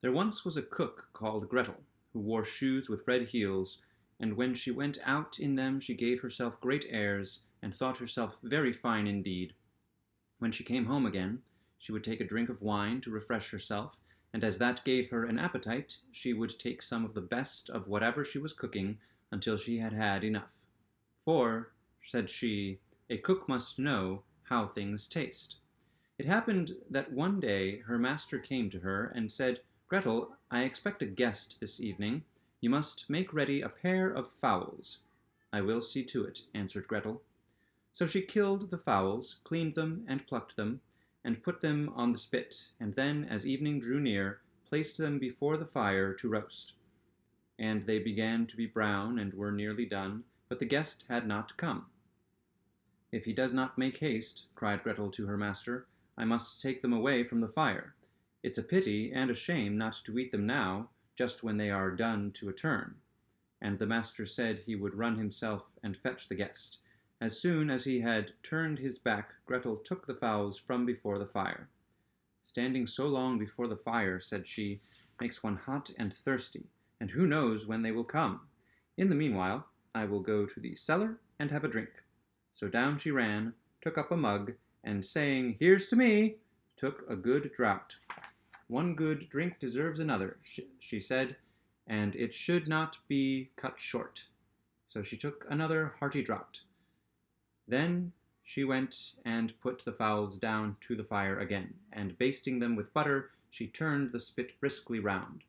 There once was a cook called Gretel, who wore shoes with red heels, and when she went out in them she gave herself great airs, and thought herself very fine indeed. When she came home again, she would take a drink of wine to refresh herself, and as that gave her an appetite, she would take some of the best of whatever she was cooking until she had had enough. For, said she, a cook must know how things taste. It happened that one day her master came to her and said, Gretel, I expect a guest this evening. You must make ready a pair of fowls. I will see to it, answered Gretel. So she killed the fowls, cleaned them and plucked them, and put them on the spit, and then, as evening drew near, placed them before the fire to roast. And they began to be brown and were nearly done, but the guest had not come. If he does not make haste, cried Gretel to her master, I must take them away from the fire. It's a pity and a shame not to eat them now, just when they are done to a turn. And the master said he would run himself and fetch the guest. As soon as he had turned his back, Gretel took the fowls from before the fire. Standing so long before the fire, said she, makes one hot and thirsty, and who knows when they will come. In the meanwhile, I will go to the cellar and have a drink. So down she ran, took up a mug, and saying, Here's to me, took a good draught. One good drink deserves another, she said, and it should not be cut short. So she took another hearty draught. Then she went and put the fowls down to the fire again, and basting them with butter, she turned the spit briskly round.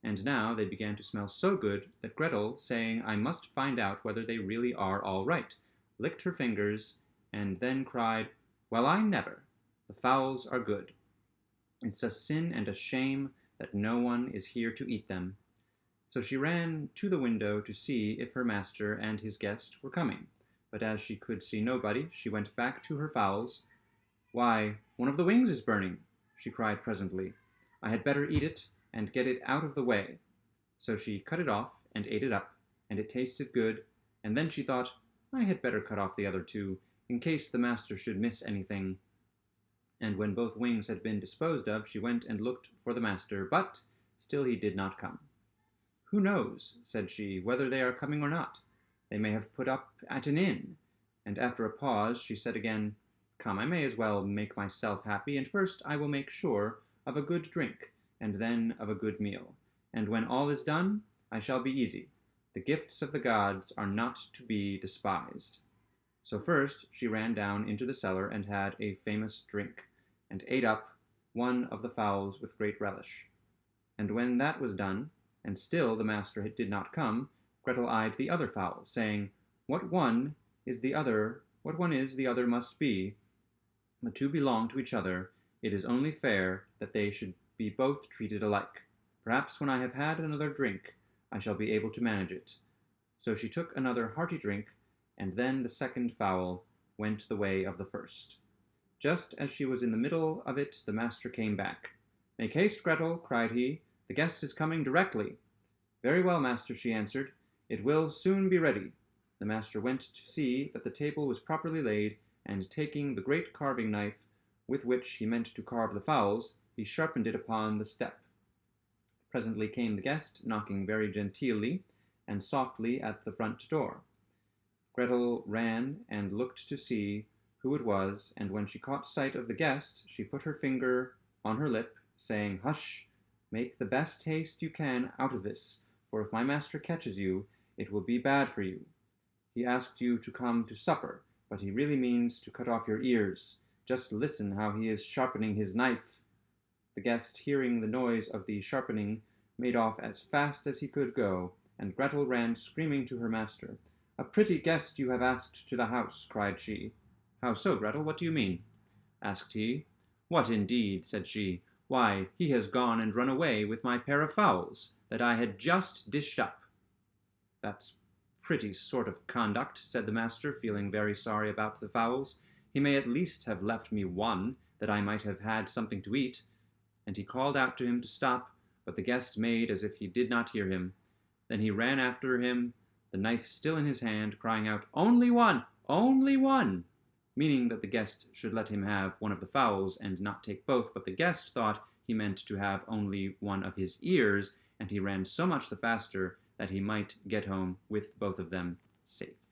And now they began to smell so good that Gretel, saying, I must find out whether they really are all right, licked her fingers, and then cried, Well, I never! The fowls are good. It's a sin and a shame that no one is here to eat them. So she ran to the window to see if her master and his guest were coming. But as she could see nobody, she went back to her fowls. Why, one of the wings is burning, she cried presently. I had better eat it and get it out of the way. So she cut it off and ate it up, and it tasted good, and then she thought, I had better cut off the other two, in case the master should miss anything. And when both wings had been disposed of, she went and looked for the master, but still he did not come. Who knows, said she, whether they are coming or not? They may have put up at an inn. And after a pause, she said again, Come, I may as well make myself happy, and first I will make sure of a good drink, and then of a good meal. And when all is done, I shall be easy. The gifts of the gods are not to be despised. So first she ran down into the cellar and had a famous drink, and ate up one of the fowls with great relish. And when that was done, and still the master did not come, Gretel eyed the other fowl, saying, What one is, the other must be. The two belong to each other. It is only fair that they should be both treated alike. Perhaps when I have had another drink, I shall be able to manage it. So she took another hearty drink, and then the second fowl went the way of the first. Just as she was in the middle of it, the master came back. Make haste, Gretel, cried he. The guest is coming directly. Very well, master, she answered. It will soon be ready. The master went to see that the table was properly laid, and taking the great carving knife with which he meant to carve the fowls, he sharpened it upon the step. Presently came the guest, knocking very genteelly and softly at the front door. Gretel ran and looked to see who it was, and when she caught sight of the guest, she put her finger on her lip, saying, Hush, make the best haste you can out of this, for if my master catches you, it will be bad for you. He asked you to come to supper, but he really means to cut off your ears. Just listen how he is sharpening his knife. The guest, hearing the noise of the sharpening, made off as fast as he could go, and Gretel ran screaming to her master. A pretty guest you have asked to the house, cried she. How so, Gretel? What do you mean? Asked he. What indeed, said she. Why, he has gone and run away with my pair of fowls that I had just dished up. That's pretty sort of conduct, said the master, feeling very sorry about the fowls. He may at least have left me one, that I might have had something to eat. And he called out to him to stop, but the guest made as if he did not hear him. Then he ran after him, the knife still in his hand, crying out, Only one! Only one! Meaning that the guest should let him have one of the fowls and not take both, but the guest thought he meant to have only one of his ears, and he ran so much the faster that he might get home with both of them safe.